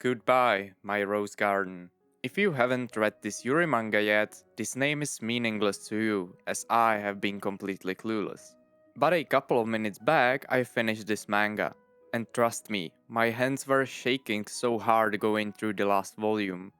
Goodbye, my rose garden. If you haven't read this Yuri manga yet, this name is meaningless to you, as I have been completely clueless. But a couple of minutes back, I finished this manga. And trust me, my hands were shaking so hard going through the last volume.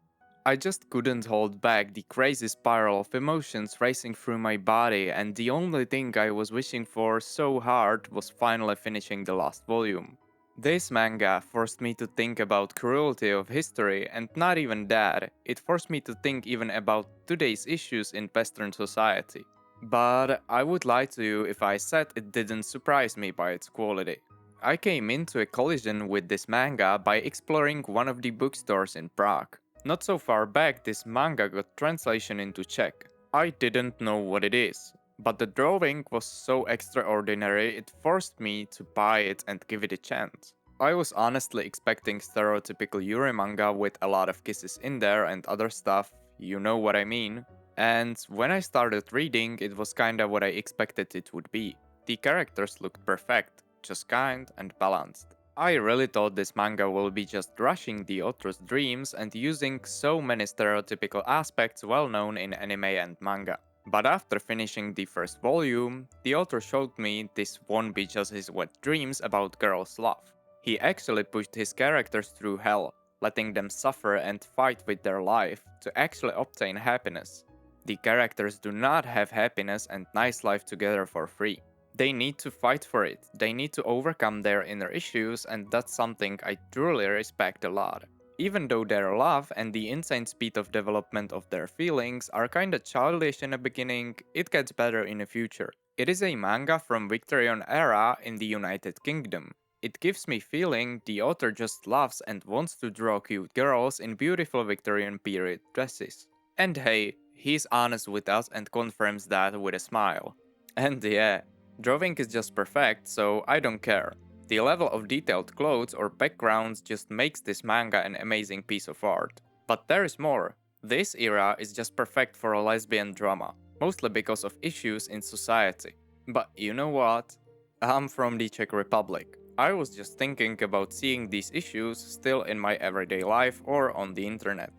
I just couldn't hold back the crazy spiral of emotions racing through my body, and the only thing I was wishing for so hard was finally finishing the last volume. This manga forced me to think about cruelty of history, and not even that, it forced me to think even about today's issues in Western society. But I would lie to you if I said it didn't surprise me by its quality. I came into a collision with this manga by exploring one of the bookstores in Prague. Not so far back, this manga got translation into Czech. I didn't know what it is, but the drawing was so extraordinary it forced me to buy it and give it a chance. I was honestly expecting stereotypical Yuri manga with a lot of kisses in there and other stuff, you know what I mean. And when I started reading, it was kinda what I expected it would be. The characters looked perfect, just kind and balanced. I really thought this manga will be just rushing the author's dreams and using so many stereotypical aspects well known in anime and manga. But after finishing the first volume, the author showed me this won't be just his wet dreams about girls' love. He actually pushed his characters through hell, letting them suffer and fight with their life to actually obtain happiness. The characters do not have happiness and nice life together for free. They need to fight for it, they need to overcome their inner issues, and that's something I truly respect a lot. Even though their love and the insane speed of development of their feelings are kinda childish in the beginning, it gets better in the future. It is a manga from Victorian era in the United Kingdom. It gives me feeling the author just loves and wants to draw cute girls in beautiful Victorian period dresses. And hey, he's honest with us and confirms that with a smile. And yeah, drawing is just perfect, so I don't care. The level of detailed clothes or backgrounds just makes this manga an amazing piece of art. But there is more. This era is just perfect for a lesbian drama, mostly because of issues in society. But you know what? I'm from the Czech Republic. I was just thinking about seeing these issues still in my everyday life or on the internet.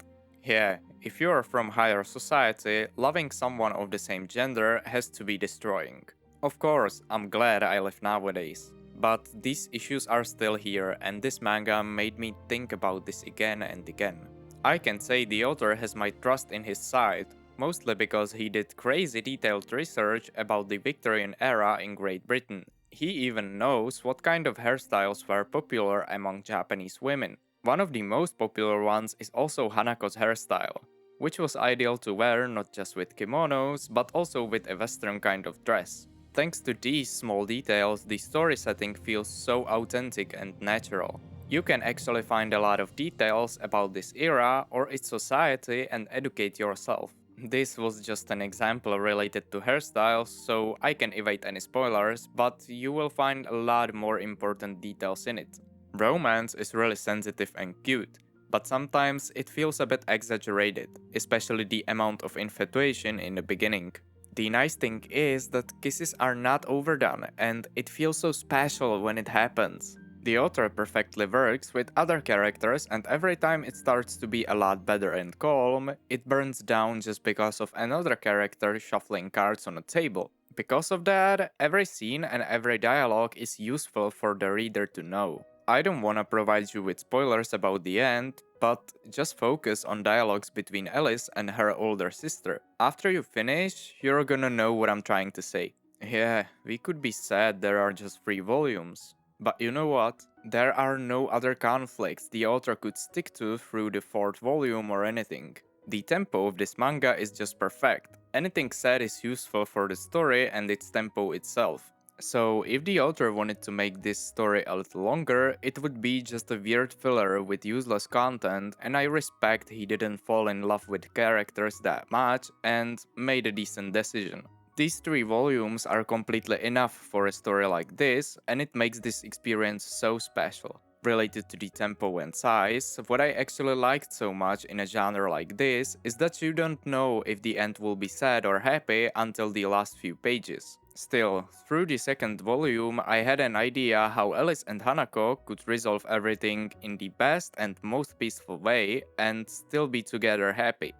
Yeah, if you are from higher society, loving someone of the same gender has to be destroying. Of course, I'm glad I live nowadays. But these issues are still here, and this manga made me think about this again and again. I can say the author has my trust in his side, mostly because he did crazy detailed research about the Victorian era in Great Britain. He even knows what kind of hairstyles were popular among Japanese women. One of the most popular ones is also Hanako's hairstyle, which was ideal to wear not just with kimonos, but also with a western kind of dress. Thanks to these small details, the story setting feels so authentic and natural. You can actually find a lot of details about this era or its society and educate yourself. This was just an example related to hairstyles, so I can evade any spoilers, but you will find a lot more important details in it. Romance is really sensitive and cute, but sometimes it feels a bit exaggerated, especially the amount of infatuation in the beginning. The nice thing is that kisses are not overdone, and it feels so special when it happens. The author perfectly works with other characters, and every time it starts to be a lot better and calm, it burns down just because of another character shuffling cards on a table. Because of that, every scene and every dialogue is useful for the reader to know. I don't wanna provide you with spoilers about the end, but just focus on dialogues between Alice and her older sister. After you finish, you're gonna know what I'm trying to say. Yeah, we could be sad there are just 3 volumes. But you know what? There are no other conflicts the author could stick to through the 4th volume or anything. The tempo of this manga is just perfect. Anything said is useful for the story and its tempo itself. So, if the author wanted to make this story a little longer, it would be just a weird filler with useless content, and I respect he didn't fall in love with characters that much and made a decent decision. These 3 volumes are completely enough for a story like this, and it makes this experience so special. Related to the tempo and size, what I actually liked so much in a genre like this is that you don't know if the end will be sad or happy until the last few pages. Still, through the second volume, I had an idea how Alice and Hanako could resolve everything in the best and most peaceful way and still be together happy.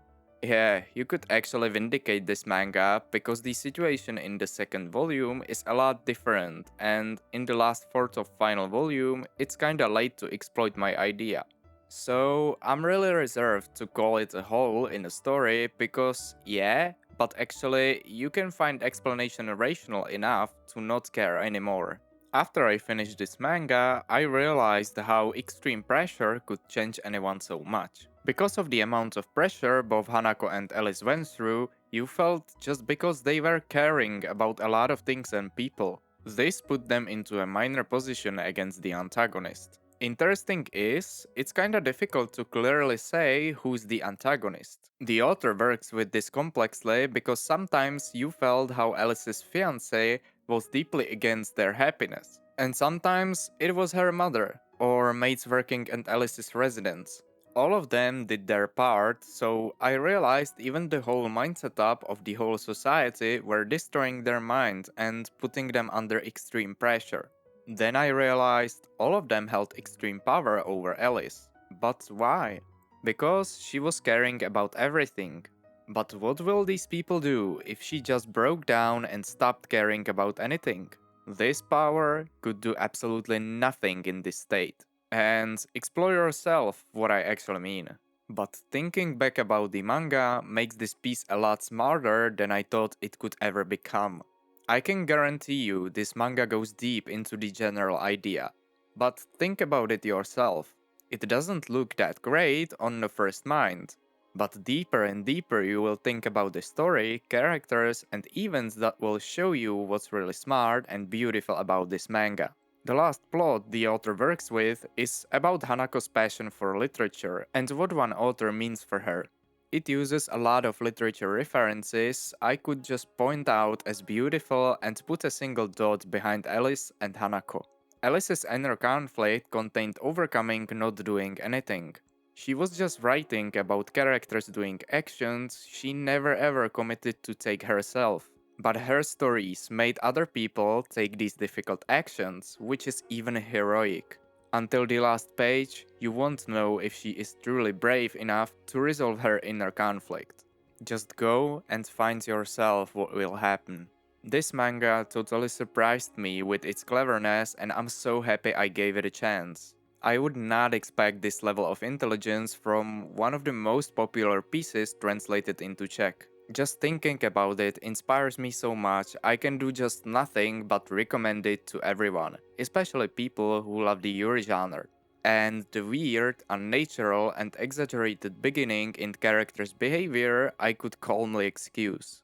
Yeah, you could actually vindicate this manga because the situation in the second volume is a lot different, and in the last fourth of final volume, it's kinda late to exploit my idea. So, I'm really reserved to call it a hole in the story because, yeah, but actually, you can find explanation rational enough to not care anymore. After I finished this manga, I realized how extreme pressure could change anyone so much. Because of the amount of pressure both Hanako and Alice went through, you felt just because they were caring about a lot of things and people. This put them into a minor position against the antagonist. Interesting is, it's kinda difficult to clearly say who's the antagonist. The author works with this complexly because sometimes you felt how Alice's fiancé was deeply against their happiness, and sometimes it was her mother, or mates working at Alice's residence. All of them did their part, so I realized even the whole mindset up of the whole society were destroying their mind and putting them under extreme pressure. Then I realized all of them held extreme power over Alice. But why? Because she was caring about everything. But what will these people do if she just broke down and stopped caring about anything? This power could do absolutely nothing in this state. And explore yourself what I actually mean. But thinking back about the manga makes this piece a lot smarter than I thought it could ever become. I can guarantee you this manga goes deep into the general idea. But think about it yourself. It doesn't look that great on the first mind. But deeper and deeper you will think about the story, characters, and events that will show you what's really smart and beautiful about this manga. The last plot the author works with is about Hanako's passion for literature and what one author means for her. It uses a lot of literature references I could just point out as beautiful and put a single dot behind Alice and Hanako. Alice's inner conflict contained overcoming not doing anything. She was just writing about characters doing actions she never ever committed to take herself. But her stories made other people take these difficult actions, which is even heroic. Until the last page, you won't know if she is truly brave enough to resolve her inner conflict. Just go and find yourself what will happen. This manga totally surprised me with its cleverness, and I'm so happy I gave it a chance. I would not expect this level of intelligence from one of the most popular pieces translated into Czech. Just thinking about it inspires me so much, I can do just nothing but recommend it to everyone, especially people who love the Yuri genre. And the weird, unnatural, and exaggerated beginning in characters' behavior I could calmly excuse.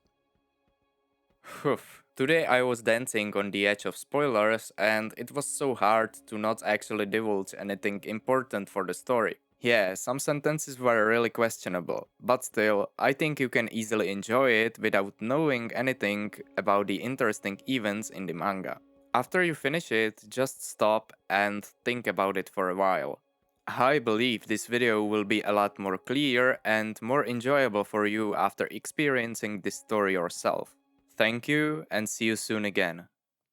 Phew. Today I was dancing on the edge of spoilers, and it was so hard to not actually divulge anything important for the story. Yeah, some sentences were really questionable, but still, I think you can easily enjoy it without knowing anything about the interesting events in the manga. After you finish it, just stop and think about it for a while. I believe this video will be a lot more clear and more enjoyable for you after experiencing this story yourself. Thank you and see you soon again.